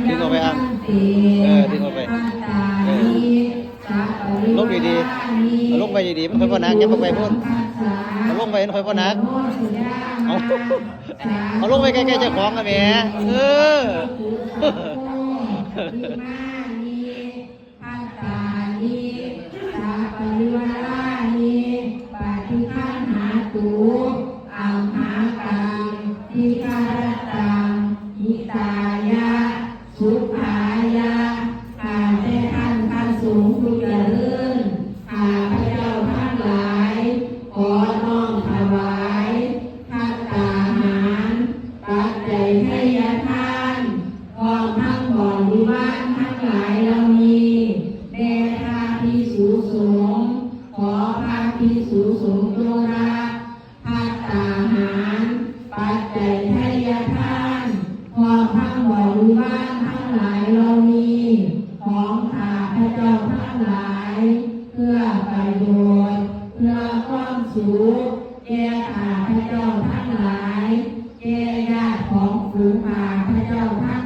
ดึงออกไปอ่ะดึงออกไปลงดีๆลงไปดีๆมันค่อยพอนักอย่าไปพุ่นเอาลงไปมันค่อยพอนักเอาลงไปใกล้ๆเจ้าของกันแหมสุขายะข้าแต่ท่านข้าสูงผู้เจริญข้าพระเจ้าทั้งหลายขอน้อมถวายภัตตาหารปัจจัยทายทานพร้อมทั้งบริวารทั้งหลายเหล่านี้แด่พระภิกษุสงฆ์ขอพระภิกษุสงฆ์จงรับภัตตาหารปัจจัยทายทานพร้อมทั้งบริวารทั้งหลายเหล่านี้ของข้าพระเจ้าทั้งหลายเพื่อประโยชน์เพื่อความสุขแก่ข้าพระเจ้าทั้งหลายแก่ญาติของฝูงข้าพระเจ้าทั้ง